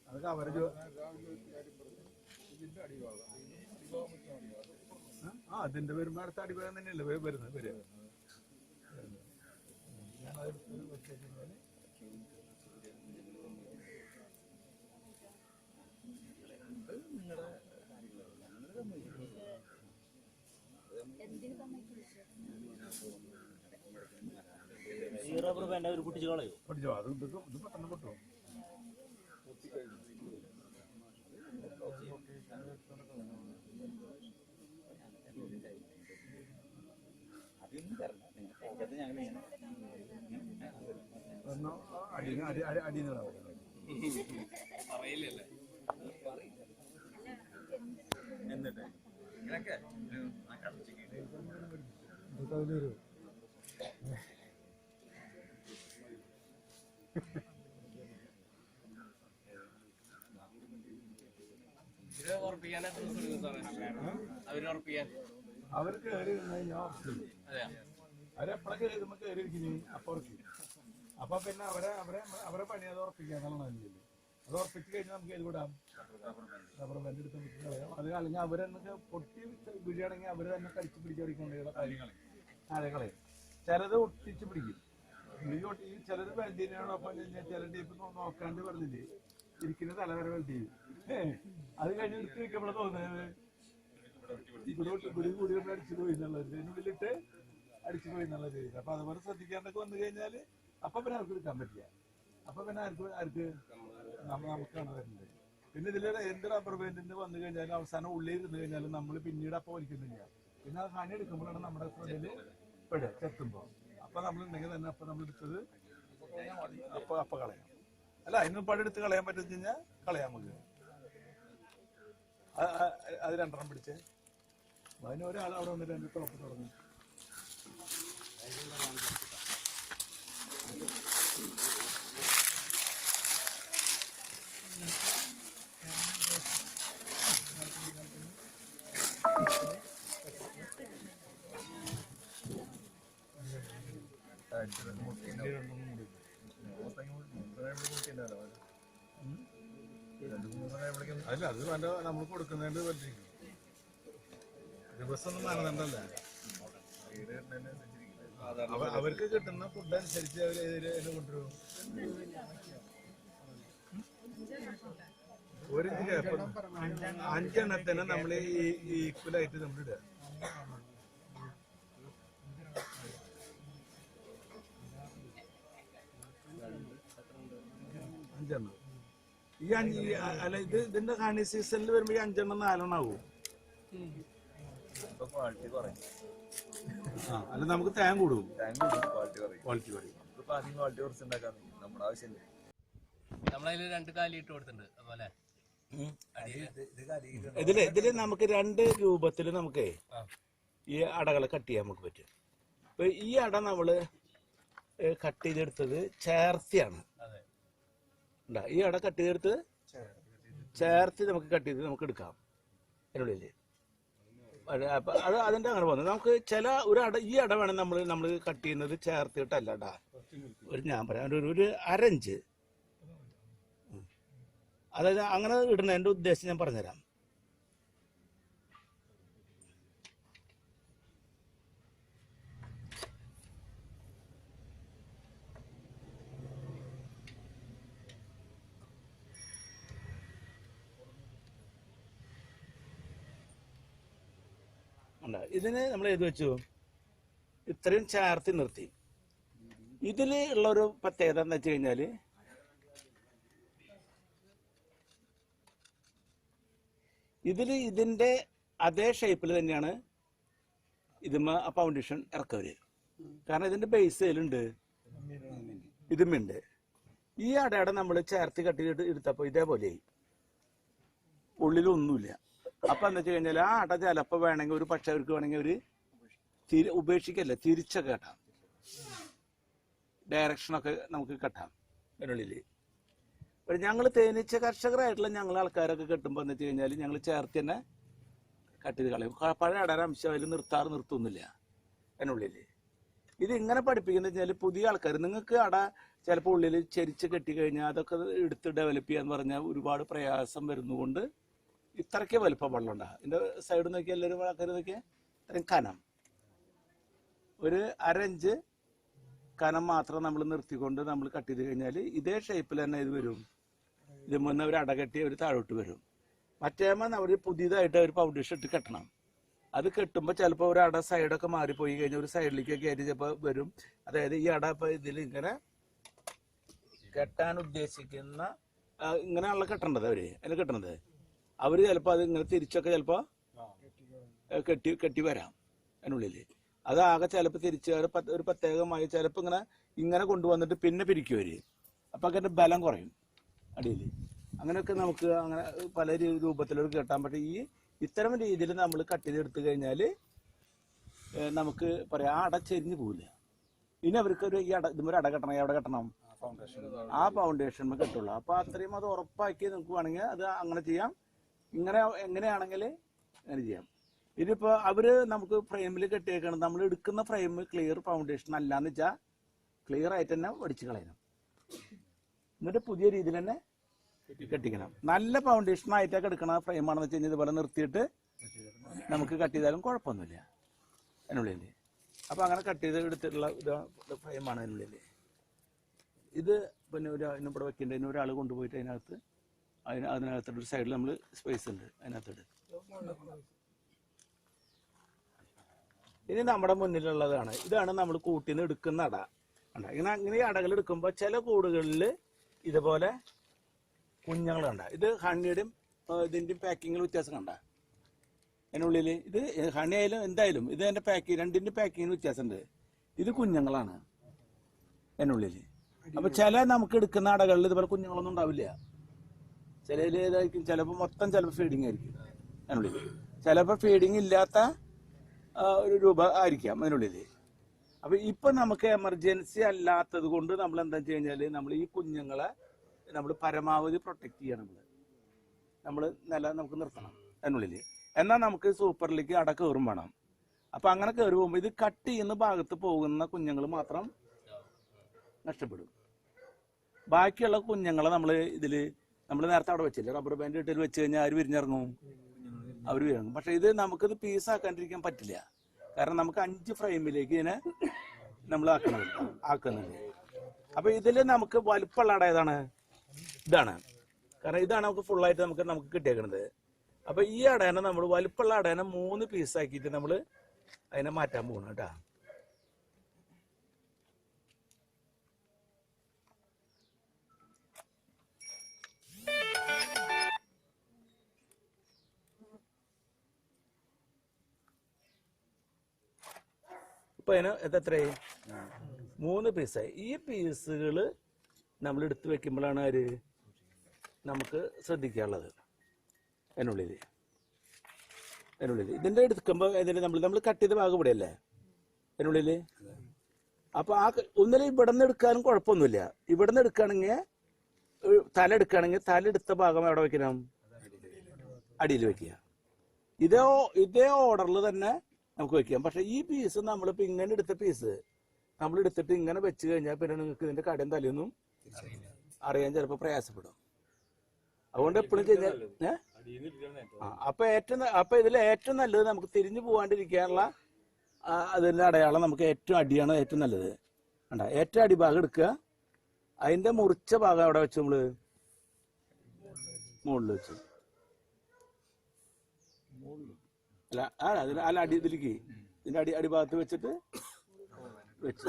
അതൊക്കെ അവര് അതിന്റെ വരുമ്പോ അടുത്ത അടിഭാഗം തന്നെയല്ലേ വരുന്നത് വരിക. പൊട്ടിച്ചോ അത് ഇത് പെട്ടെന്ന് പൊട്ടോ. എന്നിട്ട് അവർ കയറി അവരെപ്പോഴും കയറുമ്പോ കയറി ഇരിക്കുന്നു. അപ്പൊ പിന്നെ അവരെ പണി അത് ഉറപ്പിക്കുക എന്നുള്ളതല്ലേ. അത് ഉറപ്പിച്ച് കഴിഞ്ഞാൽ നമുക്ക് ഏത് വിടാം, റബ്ബർ ബാൻഡ് എടുത്ത് കളയാം. അത് അല്ലെങ്കിൽ അവരെന്നൊക്കെ പൊട്ടി വീഴുകയാണെങ്കിൽ അവർ തന്നെ കടിച്ചു പിടിച്ചടിക്കേണ്ട കാര്യങ്ങളെ ചിലത് ഒട്ടിച്ച് പിടിക്കും. ഈ ചിലത് വെൽഡിനോടൊപ്പം ചില ടീപ്പ് നോക്കാണ്ട് പറഞ്ഞില്ലേ ഇരിക്കുന്ന തലവരെ വെൽഡ് ചെയ്യും. അത് കഴിഞ്ഞ് നിർത്തി വെക്കുമ്പോഴാണ് തോന്നുന്നത് കൂടി അടിച്ചു പോയി എന്നുള്ളത്, ഇതിനുള്ളിലിട്ട് അടിച്ചു പോയി എന്നുള്ളത്. അപ്പൊ അതുപോലെ ശ്രദ്ധിക്കാണ്ടൊക്കെ വന്നു കഴിഞ്ഞാല് അപ്പൊ പിന്നെ അവർക്ക് എടുക്കാൻ പറ്റില്ല. അപ്പൊ പിന്നെ ആർക്ക് നമുക്കാണ് വരുന്നത്. പിന്നെ ഇതിൽ എന്ത് റബ്ബർ ബാൻഡിന് വന്നു കഴിഞ്ഞാലും അവസാനം ഉള്ളിൽ ഇരുന്ന് കഴിഞ്ഞാലും നമ്മൾ പിന്നീട് അപ്പൊ വലിക്കുന്നില്ല. പിന്നെ അത് പണി എടുക്കുമ്പോഴാണ് നമ്മുടെ ഫ്രണ്ടില് പെടുക ചെത്തുമ്പോ. അപ്പൊ നമ്മളുണ്ടെങ്കിൽ തന്നെ അപ്പൊ നമ്മൾ എടുത്തത് അപ്പൊ കളയാം. അല്ല അതിന് പടെടുത്ത് കളയാൻ പറ്റുന്ന കഴിഞ്ഞാൽ കളയാൻ നമുക്ക്. അത് 2 പിടിച്ച് അതിന് ഒരാൾ അവിടെ വന്നിട്ട് എന്റെ ടോപ്പ് തുടങ്ങി. അല്ല അത് നല്ല നമ്മൾ കൊടുക്കുന്നതിന്റെ പറ്റിരിക്കും. ദിവസം ഒന്നും മാനദണ്ഡല്ല. അവർക്ക് കിട്ടുന്ന ഫുഡ് അനുസരിച്ച് അവര് കൊണ്ടുവരും. 1 ഇഞ്ച് ഗ്യാപ്പ് 5 എണ്ണത്തിന് നമ്മൾ ഈക്വലായിട്ട് നമ്മൾ ഇടുക. ഈ അല്ല ഇതിന്റെ ഹണി സീസണിൽ വരുമ്പോ ഈ 5 എണ്ണം 4 എണ്ണം ആവും. അല്ല നമുക്ക് തേൻ കൂടും, ക്വാളിറ്റി പറയും. നമ്മളതില് 2 കാലി ഇട്ട് കൊടുത്തിട്ടുണ്ട്. അതുപോലെ ഇതില് നമുക്ക് 2 രൂപത്തില് നമുക്ക് ഈ അടകളെ കട്ട് ചെയ്യാൻ നമുക്ക് പറ്റും. ഇപ്പൊ ഈ അട നമ്മള് കട്ട് ചെയ്തെടുത്തത് ചേർത്തിയാണ്. ഈ അട കട്ട് ചെയ്തെടുത്ത് ചേർത്തി നമുക്ക് കട്ട് ചെയ്ത് നമുക്ക് എടുക്കാം അതിനുള്ളില്. അത് അതിന്റെ അങ്ങനെ പോകുന്നത് നമുക്ക് ചില ഒരു അട ഈ അട വേണം നമ്മൾ കട്ട് ചെയ്യുന്നത് ചേർത്തിട്ടല്ല അടാ. ഞാൻ പറയാം ഒരു 1/2 ഇഞ്ച്, അതായത് അങ്ങനെ ഇടുന്നതിന്റെ ഉദ്ദേശം ഞാൻ പറഞ്ഞുതരാം. ഇതിന് നമ്മൾ എഴുതി വെച്ചു ഇത്രയും ചേർത്തി നിർത്തി. ഇതിൽ ഉള്ളൊരു പ്രത്യേകത എന്ന് വെച്ച് കഴിഞ്ഞാല് ഇതിന്റെ അതേ ഷേപ്പിൽ തന്നെയാണ് ഇതുമ്മ ആ ഫൗണ്ടേഷൻ ഇറക്കവര്. കാരണം ഇതിന്റെ ബേസ് ഇതിലുണ്ട്, ഇതുമുണ്ട്. ഈ അടയുടെ നമ്മൾ ചേർത്തി കട്ടി എടുത്തപ്പോ ഇതേപോലെ ഉള്ളിലൊന്നുമില്ല. അപ്പൊ എന്താ വെച്ച് കഴിഞ്ഞാൽ ആ അട ചിലപ്പോ വേണമെങ്കിൽ ഒരു പക്ഷെ അവർക്ക് വേണമെങ്കിൽ ഒരു ഉപേക്ഷിക്കല്ല തിരിച്ചൊക്കെ കെട്ടാം, ഡയറക്ഷനൊക്കെ നമുക്ക് കെട്ടാം അതിനുള്ളില്. ഞങ്ങൾ തേനീച്ച കർഷകരായിട്ടുള്ള ഞങ്ങൾ ആൾക്കാരൊക്കെ കെട്ടുമ്പോൾ എന്ന് വെച്ച് കഴിഞ്ഞാൽ ഞങ്ങൾ ചേർത്ത് തന്നെ കട്ട് ചെയ്ത് കളയും. പഴയ അടയുടെ അംശം അതിൽ നിർത്തുന്നില്ല അതിനുള്ളിൽ. ഇത് ഇങ്ങനെ പഠിപ്പിക്കുന്നത് വെച്ചാൽ പുതിയ ആൾക്കാർ, നിങ്ങൾക്ക് അട ചിലപ്പോൾ ഉള്ളിൽ ചെരിച്ച് കെട്ടിക്കഴിഞ്ഞാൽ അതൊക്കെ എടുത്ത് ഡെവലപ്പ് ചെയ്യാന്ന് പറഞ്ഞാൽ ഒരുപാട് പ്രയാസം വരുന്നതുകൊണ്ട് ഇത്രയ്ക്ക് വലുപ്പം വെള്ളം ഉണ്ടാകും. ഇതിന്റെ സൈഡ് നോക്കിയാൽ എല്ലാവരും ആൾക്കാർ നോക്കിയാൽ ഇത്രയും കനം, ഒരു 1/2 ഇഞ്ച് കനം മാത്രം നമ്മൾ നിർത്തിക്കൊണ്ട് നമ്മൾ കട്ട് ചെയ്ത് കഴിഞ്ഞാൽ ഇതേ ഷേപ്പിൽ തന്നെ ഇത് വരും. ഇത് മുന്നേ ഒരു അട കെട്ടി ഒരു താഴോട്ട് വരും. മറ്റേമ്മ അവർ പുതിയതായിട്ട് ഒരു ഫൗണ്ടേഷൻ ഇട്ട് കെട്ടണം. അത് കെട്ടുമ്പോൾ ചിലപ്പോൾ ഒരു അട സൈഡൊക്കെ മാറിപ്പോയി കഴിഞ്ഞാൽ ഒരു സൈഡിലേക്ക് കയറി ചിലപ്പോൾ വരും. അതായത് ഈ അട ഇപ്പം ഇതിൽ ഇങ്ങനെ കെട്ടാൻ ഉദ്ദേശിക്കുന്ന ഇങ്ങനെയാണല്ലോ കെട്ടേണ്ടത്, അതിന് കെട്ടണത് അവർ ചിലപ്പോൾ അത് ഇങ്ങനെ തിരിച്ചൊക്കെ ചിലപ്പോൾ കെട്ടി വരാം അതിനുള്ളിൽ. അതാകെ ചിലപ്പോൾ തിരിച്ച് ഒരു പ്രത്യേകമായി ചിലപ്പോൾ ഇങ്ങനെ കൊണ്ടുവന്നിട്ട് പിന്നെ പിരിക്കും അവർ. അപ്പം അതിൻ്റെ ബലം കുറയും അടിയിൽ. അങ്ങനെയൊക്കെ നമുക്ക് അങ്ങനെ പല രൂപത്തിലൊരു കെട്ടാൻ പറ്റും. ഇത്തരം രീതിയിൽ നമ്മൾ കട്ട് ചെയ്തെടുത്തു കഴിഞ്ഞാൽ നമുക്ക് പറയാം ആ അട ചെരിഞ്ഞു പോവില്ല. ഇനി അവർക്ക് ഈ ഇതുപോലെ അട കെട്ടണം, എവിടെ കെട്ടണം? ആ ഫൗണ്ടേഷൻ കെട്ടുള്ളൂ. അപ്പോൾ അത്രയും അത് ഉറപ്പാക്കി നമുക്ക് വേണമെങ്കിൽ അത് അങ്ങനെ ചെയ്യാം. ഇങ്ങനെ എങ്ങനെയാണെങ്കിൽ അങ്ങനെ ചെയ്യാം. ഇതിപ്പോൾ അവർ നമുക്ക് ഫ്രെയിമിൽ കെട്ടിയേക്കണം. നമ്മൾ എടുക്കുന്ന ഫ്രെയിം ക്ലിയർ ഫൗണ്ടേഷൻ അല്ലാന്ന് വെച്ചാൽ ക്ലിയർ ആയിട്ട് തന്നെ വടിച്ച് കളയണം. എന്നിട്ട് പുതിയ രീതിയിൽ തന്നെ കെട്ടിക്കണം. നല്ല ഫൗണ്ടേഷൻ ആയിട്ടൊക്കെ എടുക്കണ ഫ്രെയിമാണെന്ന് വെച്ച് കഴിഞ്ഞാൽ ഇതുപോലെ നിർത്തിയിട്ട് നമുക്ക് കട്ട് ചെയ്താലും കുഴപ്പമൊന്നുമില്ല അതിനുള്ളിൽ. അപ്പോൾ അങ്ങനെ കട്ട് ചെയ്ത് എടുത്തിട്ടുള്ള ഫ്രെയിമാണ് അതിനുള്ളിൽ. ഇത് പിന്നെ ഇവിടെ വെക്കേണ്ടതിന് ഒരാൾ കൊണ്ടുപോയിട്ട് അതിനകത്തോട്ട് ഒരു സൈഡിൽ നമ്മൾ സ്പേസ് ഉണ്ട് അതിനകത്തോട്ട്. ഇനി നമ്മുടെ മുന്നിലുള്ളതാണ്. ഇതാണ് നമ്മൾ കൂട്ടിന്ന് എടുക്കുന്ന അട. ഇങ്ങനെ ഈ അടകൾ എടുക്കുമ്പോൾ ചില കൂടുകളിൽ ഇതുപോലെ കുഞ്ഞുങ്ങൾ കണ്ട. ഇത് ഹണിയുടെയും ഇതിൻ്റെയും പാക്കിങ്ങിൽ വ്യത്യാസം കണ്ട അതിനുള്ളിൽ. ഇത് ഹണി ആയാലും എന്തായാലും ഇത് എൻ്റെ രണ്ടിൻ്റെ പാക്കിങ്ങിന് വ്യത്യാസമുണ്ട്. ഇത് കുഞ്ഞുങ്ങളാണ് അതിനുള്ളിൽ. അപ്പൊ ചില നമുക്ക് എടുക്കുന്ന അടകളിൽ ഇതുപോലെ കുഞ്ഞുങ്ങളൊന്നും ഉണ്ടാവില്ല. ചിലതിൽ ഏതായിരിക്കും, ചിലപ്പോൾ മൊത്തം ചിലപ്പോൾ ഫീഡിങ് ആയിരിക്കും അതിനുള്ളിൽ. ചിലപ്പോൾ ഫീഡിങ് ഇല്ലാത്ത ഒരു രൂപ ആയിരിക്കാം അതിനുള്ളിൽ. അപ്പൊ ഇപ്പൊ നമുക്ക് എമർജൻസി അല്ലാത്തത് കൊണ്ട് നമ്മൾ എന്താ വെച്ച് കഴിഞ്ഞാല് നമ്മൾ ഈ കുഞ്ഞുങ്ങളെ നമ്മൾ പരമാവധി പ്രൊട്ടക്ട് ചെയ്യണം. നമ്മൾ നമുക്ക് നിർത്തണം അതിനുള്ളിൽ. എന്നാൽ നമുക്ക് സൂപ്പറിലേക്ക് അട കയറും വേണം. അപ്പൊ അങ്ങനെ കയറി പോകുമ്പോൾ ഇത് കട്ട് ചെയ്യുന്ന ഭാഗത്ത് പോകുന്ന കുഞ്ഞുങ്ങൾ മാത്രം നഷ്ടപ്പെടും. ബാക്കിയുള്ള കുഞ്ഞുങ്ങളെ നമ്മൾ നേരത്തെ അവിടെ വെച്ചില്ല, റബ്ബർ ബാൻഡ് ഇട്ടിൽ വെച്ച് കഴിഞ്ഞാൽ ആര് വിരിഞ്ഞിറങ്ങും? അവർ വിരിഞ്ഞിറങ്ങും. പക്ഷെ ഇത് നമുക്കിത് പീസാക്കാണ്ടിരിക്കാൻ പറ്റില്ല. കാരണം നമുക്ക് 5 ഫ്രെയിമിലേക്ക് ഇതിനെ നമ്മൾ ആക്കുന്നുണ്ട്. അപ്പൊ ഇതിൽ നമുക്ക് വലുപ്പമുള്ള അട ഏതാണ്? ഇതാണ്. കാരണം ഇതാണ് നമുക്ക് ഫുള്ളായിട്ട് നമുക്ക് കിട്ടിയേക്കുന്നത്. അപ്പൊ ഈ അടേനെ നമ്മൾ വലുപ്പമുള്ള അടേനെ 3 പീസാക്കിയിട്ട് നമ്മൾ അതിനെ മാറ്റാൻ പോകണം കേട്ടാ. ഇപ്പൊ അതിന് എത്രയായി? 3 പീസായി. ഈ പീസുകൾ നമ്മൾ എടുത്തു വെക്കുമ്പോഴാണ് നമുക്ക് ശ്രദ്ധിക്കാനുള്ളത് അതിനുള്ളിൽ. ഇതിന്റെ എടുക്കുമ്പോൾ നമ്മൾ കട്ട് ചെയ്ത ഭാഗം ഇവിടെയല്ലേ അതിനുള്ളിൽ. അപ്പൊ ഒന്നിലും ഇവിടെ നിന്ന് എടുക്കാനും കുഴപ്പമൊന്നുമില്ല. ഇവിടെ നിന്ന് എടുക്കുകയാണെങ്കിൽ തല എടുക്കുകയാണെങ്കിൽ തല എടുത്ത ഭാഗം എവിടെ വെക്കണം? അടിയിൽ വെക്കുക. ഇതേ ഓർഡറിൽ തന്നെ നമുക്ക് വെക്കാം. പക്ഷെ ഈ പീസ് നമ്മളിപ്പോ ഇങ്ങനെ എടുത്ത പീസ് നമ്മൾ എടുത്തിട്ട് ഇങ്ങനെ വെച്ച് കഴിഞ്ഞാൽ പിന്നെ നിങ്ങൾക്ക് ഇതിന്റെ കടയും തലയൊന്നും അറിയാൻ ചിലപ്പോൾ പ്രയാസപ്പെടും. അതുകൊണ്ട് എപ്പോഴും കഴിഞ്ഞാൽ അപ്പൊ ഇതിൽ ഏറ്റവും നല്ലത് നമുക്ക് തിരിഞ്ഞു പോകാണ്ടിരിക്കാനുള്ള അതിന്റെ അടയാളം നമുക്ക് ഏറ്റവും അടിയാണ് ഏറ്റവും നല്ലത്. കണ്ട, ഏറ്റവും അടിഭാഗം എടുക്കുക. അതിന്റെ മുറിച്ച ഭാഗം അവിടെ വെച്ച് നമ്മള് മുകളിൽ വെച്ചു. അല്ല ഇതിലേക്ക് ഇതിന്റെ അടിഭാഗത്ത് വെച്ചിട്ട് വെച്ചു.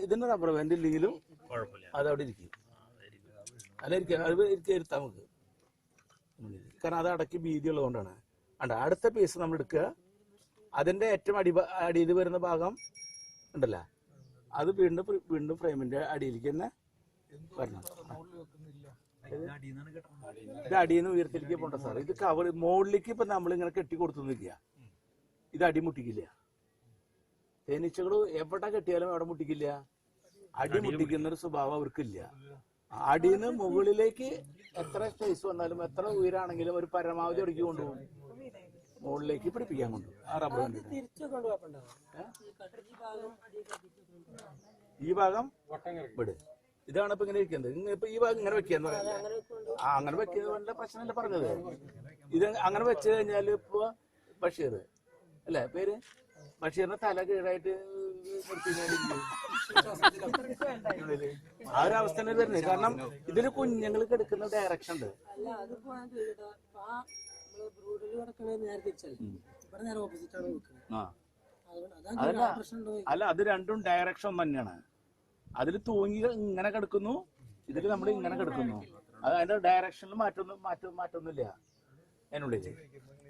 ഇതിന്റെ റബ്ബർ ബാൻഡ് ഇല്ലെങ്കിലും അതവിടെ ഇരിക്കും. ഇരുത്താം നമുക്ക്. കാരണം അത് അടക്കി ഭീതി ഉള്ളതുകൊണ്ടാണ്. അടുത്ത പീസ് നമ്മൾ എടുക്കുക. അതിന്റെ ഏറ്റവും അടിയിൽ വരുന്ന ഭാഗം ഉണ്ടല്ലോ, അത് വീണ്ടും ഫ്രെയിമിന്റെ അടിയിലേക്ക് തന്നെ വരണം. ഇത് അടിയിൽ നിന്ന് ഉയരത്തിലേക്ക് പോണ്ട സാർ. ഇത് കവർ മുകളിലേക്ക് ഇപ്പൊ നമ്മൾ ഇങ്ങനെ കെട്ടി കൊടുത്തൊന്നുമില്ല. ഇത് അടി മുട്ടിക്കില്ല. തേനീച്ചകൾ എവിടെ കെട്ടിയാലും എവിടെ മുട്ടിക്കില്ല. അടി മുട്ടിക്കുന്ന ഒരു സ്വഭാവം അവർക്കില്ല. അടിയിൽ നിന്ന് മുകളിലേക്ക് എത്ര സ്പേസ് വന്നാലും എത്ര ഉയരാണെങ്കിലും ഒരു പരമാവധി അടിക്ക് കൊണ്ടുപോകും, മുകളിലേക്ക് പിടിപ്പിക്കാൻ കൊണ്ടുപോകും. ആ റബ്ബർ ഈ ഭാഗം വിട്. ഇതാണ് ഇപ്പൊ ഇങ്ങനെ ഇരിക്കുന്നത്. ഇപ്പൊ ഈ ഭാഗം ഇങ്ങനെ വെക്കാന്ന് പറയുന്നത്. അങ്ങനെ വെക്കുന്ന പ്രശ്നമല്ല പറഞ്ഞത്. ഇത് അങ്ങനെ വെച്ച് കഴിഞ്ഞാൽ ഇപ്പൊ ബഷീർ അല്ലെ പേര്, ബഷീറിന്റെ തല കീഴായിട്ട് ആ ഒരു അവസ്ഥ തന്നെ വരുന്നത്. കാരണം ഇതിന് കുഞ്ഞുങ്ങൾ കിടക്കുന്ന ഡയറക്ഷൻ ഉണ്ട്. അല്ല, അത് രണ്ടും ഡയറക്ഷൻ തന്നെയാണ്. അതിൽ തൂങ്ങി ഇങ്ങനെ കിടക്കുന്നു, ഇതിൽ നമ്മൾ ഇങ്ങനെ കിടക്കുന്നു. അത് അതിന്റെ ഡയറക്ഷനിൽ മാറ്റൊന്നുമില്ല അതിനുള്ളിൽ.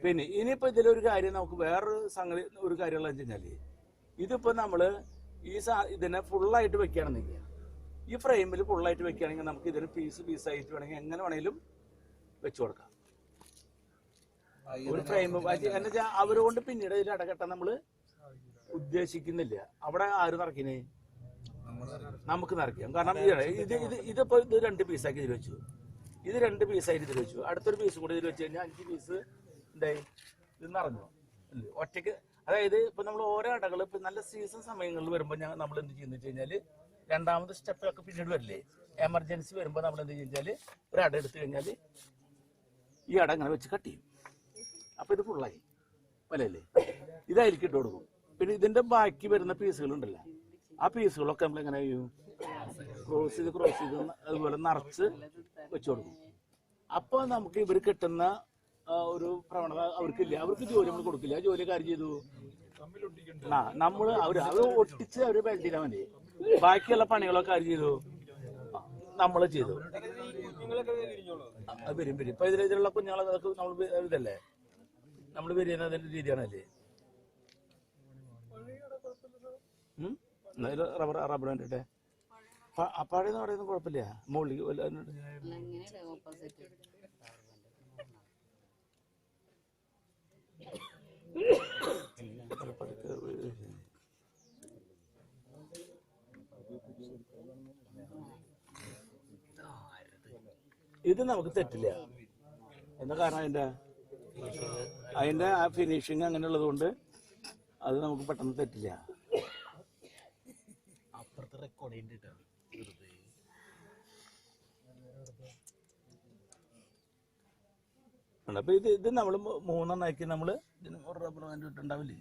പിന്നെ ഇനിയിപ്പോ ഇതിലൊരു കാര്യം നമുക്ക് വേറൊരു സംഗതി ഒരു കാര്യമുള്ള വെച്ചാല്, ഇതിപ്പോ നമ്മള് ഇതിനെ ഫുള്ളായിട്ട് വെക്കുകയാണെന്നില്ല, ഈ ഫ്രെയിമിൽ ഫുള്ളായിട്ട് വെക്കുകയാണെങ്കിൽ നമുക്ക് ഇതിന് പീസായിട്ട് വേണമെങ്കിൽ എങ്ങനെ വേണമെങ്കിലും വെച്ചു കൊടുക്കാം. ഒരു ഫ്രെയിം എന്ന് വെച്ചാൽ അവരുകൊണ്ട് പിന്നീട് ഇതിൽ അടകെട്ടാൻ നമ്മള് ഉദ്ദേശിക്കുന്നില്ല. അവിടെ ആര് നിറയ്ക്കുന്നേ? നമുക്ക് നിറയ്ക്കാം. കാരണം ഇതിപ്പോ ഇത് 2 പീസാക്കി ഇതിൽ വെച്ചു, ഇത് 2 പീസായിട്ട് ഇതിൽ വെച്ചു, അടുത്തൊരു പീസും കൂടി ഇതിൽ വെച്ച് കഴിഞ്ഞാൽ 5 പീസ് എന്തായി ഇത് നിറഞ്ഞു ഒറ്റയ്ക്ക്. അതായത് ഇപ്പൊ നമ്മൾ ഓരോ അടകൾ ഇപ്പൊ നല്ല സീസൺ സമയങ്ങളിൽ വരുമ്പോൾ നമ്മൾ എന്ത് ചെയ്യുന്ന വെച്ച് കഴിഞ്ഞാല് രണ്ടാമത് സ്റ്റെപ്പൊക്കെ പിന്നീട് വരില്ലേ, എമർജൻസി വരുമ്പോൾ നമ്മൾ എന്ത് ചെയ്യുന്നത് ഒരു അട എടുത്തു കഴിഞ്ഞാൽ ഈ അട അങ്ങനെ വെച്ച് കട്ട് ചെയ്യും. അപ്പൊ ഇത് ഫുള്ളായി അല്ലേ, ഇതായിരിക്കും ഇട്ട് കൊടുക്കും. പിന്നെ ഇതിന്റെ ബാക്കി വരുന്ന പീസുകളുണ്ടല്ലോ, ആ പീസുകളൊക്കെ നമ്മൾ എങ്ങനെ ചെയ്യും, ക്രോസ് ചെയ്ത് അതുപോലെ നിറച്ച് വെച്ചു കൊടുക്കും. അപ്പൊ നമുക്ക് ഇവർ കിട്ടുന്ന ഒരു പ്രവണത അവർക്കില്ല. അവർക്ക് ജോലി നമ്മൾ കൊടുക്കില്ല. ജോലി കാര്യം ചെയ്തു അവർ ഒട്ടിച്ച് അവര് ബെൽറ്റിലാൻ മതി. ബാക്കിയുള്ള പണികളൊക്കെ കാര്യം ചെയ്തു നമ്മൾ ചെയ്തു. അത് വരും. ഇപ്പൊ ഇതിലുള്ള കുഞ്ഞുങ്ങളൊക്കെ നമ്മൾ ഇതല്ലേ നമ്മൾ വരുന്നതിന്റെ രീതിയാണല്ലേ. റബ്ബർ കണ്ടിട്ടെ അപ്പാടെന്ന് പറയുന്നത് കുഴപ്പമില്ല. മുകളിൽ ഇത് നമുക്ക് തെറ്റില്ല. എന്താ കാരണം അതിന്റെ ആ ഫിനിഷിങ് അങ്ങനെയുള്ളത് കൊണ്ട് അത് നമുക്ക് പെട്ടെന്ന് തെറ്റില്ല. അപ്പുറത്തെ റെക്കോർഡ് ചെയ്തിട്ടാണ് അപ്പൊ ഇത് നമ്മള് 3 നമ്മള് ഇതിന് ഒരു റബ്ബർ ബാൻഡ് ഇട്ടുണ്ടാവില്ലേ.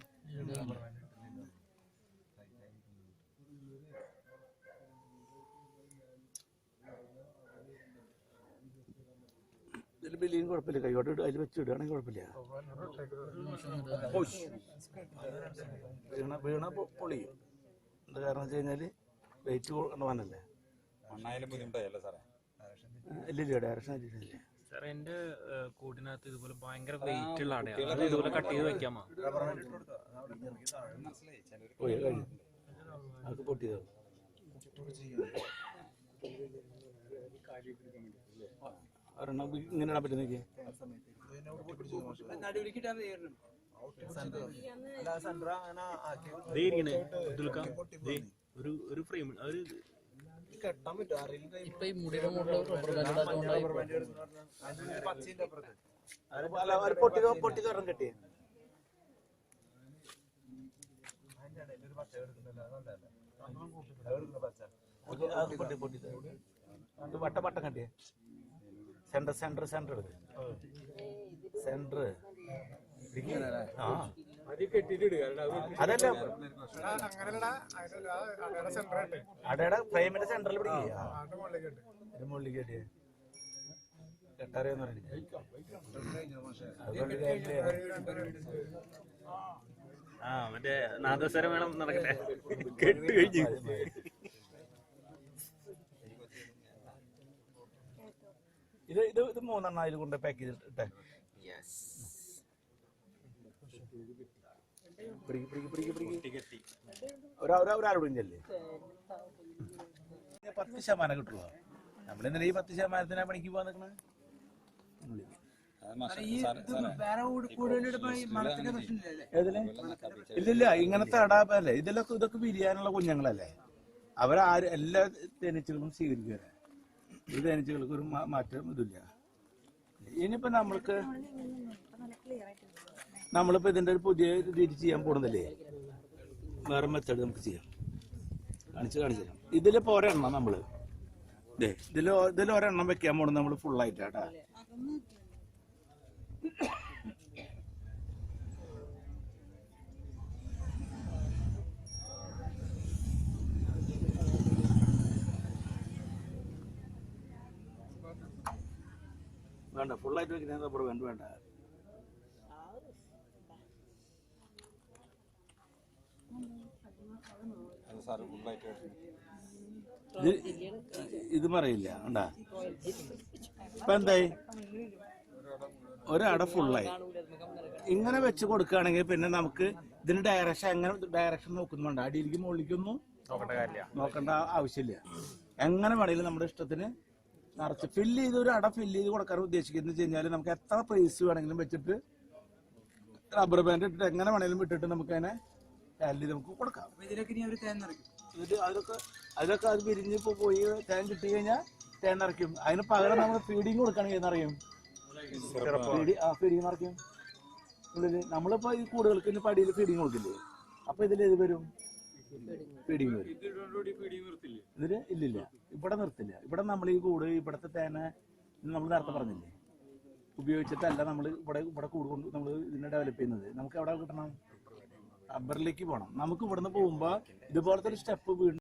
ഇതിൽ ബില്ലിയും കുഴപ്പമില്ല, കൈയോട്ട് അതിൽ വെച്ച് ഇടുകയാണെങ്കിൽ കുഴപ്പമില്ല. വീണ പൊളിയും. എന്താ കാരണം വെച്ച് കഴിഞ്ഞാല് വെയിറ്റ് കൊണ്ടുപോകാനല്ലേ. ഇല്ല ഡയറക്ഷൻ ആയിട്ടില്ല. എന്റെ കൂടിനകത്ത് ഇതുപോലെ ഭയങ്കര വെയിറ്റ് ഉള്ള അടയാണ്, ഇതുപോലെ കട്ട് ചെയ്ത് വെക്കാമോ? അത് പൊട്ടിയതോ ഇങ്ങനെ ഇടാൻ പറ്റുന്ന ഒരു ഫ്രെയിം ഇപ്പൊ ഈ മുടിയുടെ പൊട്ടിയതൊരെണ്ണം കിട്ടിയ വട്ടം കണ്ടിയ സെന്റർ എടുത്ത് സെന്റർ അതല്ല അടയുടെ ഫ്രെയിമിന്റെ സെന്ററിൽ പിടിക്കുക മുകളിലേക്ക് കെട്ടിയ കെട്ടാറിയെന്ന് മറ്റേ നാദസ്വരം വേണം നടക്കട്ടെ. കെട്ട് കഴിഞ്ഞു ഇത് 3 അതിൽ കൊണ്ട് പാക്ക് ചെയ്തിട്ടെ. ഒരാളോട് ഇല്ലേ 10% കിട്ടുള്ളൂ. നമ്മളെന്തിനാ ഈ 10% പണിക്ക് പോകാൻ നിൽക്കണേ? ഏതില്? ഇല്ലില്ല, ഇങ്ങനത്തെ അടാപ്പല്ലേ ഇതൊക്കെ വിരിയാനുള്ള കുഞ്ഞുങ്ങളല്ലേ. അവരാരും എല്ലാ തേനീച്ചകളും സ്വീകരിക്കുക. ഈ തേനീച്ചകൾക്ക് ഒരു മാറ്റം ഇതില്ല. ഇനിയിപ്പോ നമ്മളിപ്പോ ഇതിന്റെ ഒരു പുതിയ രീതി ചെയ്യാൻ പോണതല്ലേ, വേറെ മെത്തേഡ് നമുക്ക് ചെയ്യാം. കാണിച്ചു തരാം. ഇതിലിപ്പോ ഒരെണ്ണം നമ്മള് ഇതിൽ ഒരെണ്ണം വെക്കാൻ പോണത് നമ്മള് ഫുള്ളായിട്ടാട്ടാ. വേണ്ട, ഫുള്ളായിട്ട് വെക്കുന്ന റബ്ബർ വേണ്ട. ഇത് പറയില്ല ഉണ്ടാ. ഇപ്പൊ എന്തായി, ഒരട ഫുള്ളായി. ഇങ്ങനെ വെച്ച് കൊടുക്കുകയാണെങ്കിൽ പിന്നെ നമുക്ക് ഇതിന് ഡയറക്ഷൻ നോക്കുന്നുണ്ട്. അടിയിലേക്ക് മുകളിലേക്കൊന്നും നോക്കേണ്ട ആവശ്യമില്ല. എങ്ങനെ വേണമെങ്കിലും നമ്മുടെ ഇഷ്ടത്തിന് നിറച്ച് ഫില്ല് ചെയ്ത് ഒരു അട ഫില്ല് ചെയ്ത് കൊടുക്കാൻ ഉദ്ദേശിക്കുന്നത് വെച്ച് കഴിഞ്ഞാൽ നമുക്ക് എത്ര പ്രൈസ് വേണമെങ്കിലും വെച്ചിട്ട് റബ്ബർ ബാൻഡ് ഇട്ടിട്ട് എങ്ങനെ വേണമെങ്കിലും ഇട്ടിട്ട് നമുക്ക് അതിനെ ടാലി നമുക്ക് കൊടുക്കാം. എന്നിട്ട് അതൊക്കെ അത് പിരിഞ്ഞ് പോയി തേൻ കിട്ടി കഴിഞ്ഞാൽ തേൻ നിറയ്ക്കും. അതിന് പകരം നമ്മൾ ഫീഡിങ് കൊടുക്കുകയാണെങ്കിൽ നിറയും. ഫീഡിങ് നിറയ്ക്കും ഉള്ളില്. നമ്മളിപ്പോ ഈ കൂടുകൾക്ക് ഇനി പടിയിൽ ഫീഡിങ് കൊടുക്കില്ലേ, അപ്പൊ ഇതിൽ വരും ഫീഡിങ് വരും. ഇതില് ഇല്ലില്ല, ഇവിടെ നിർത്തില്ല. ഇവിടെ നമ്മൾ ഈ കൂട് ഇവിടത്തെ തേന നമ്മൾ നേരത്തെ പറഞ്ഞില്ലേ ഉപയോഗിച്ചിട്ടല്ല നമ്മൾ ഇവിടെ കൂട് കൊണ്ട് നമ്മൾ ഇതിനെ ഡെവലപ്പ് ചെയ്യുന്നത്. നമുക്ക് എവിടെ കിട്ടണം? റബ്ബറിലേക്ക് പോകണം. നമുക്ക് ഇവിടുന്ന് പോകുമ്പോ ഇതുപോലത്തെ ഒരു സ്റ്റെപ്പ്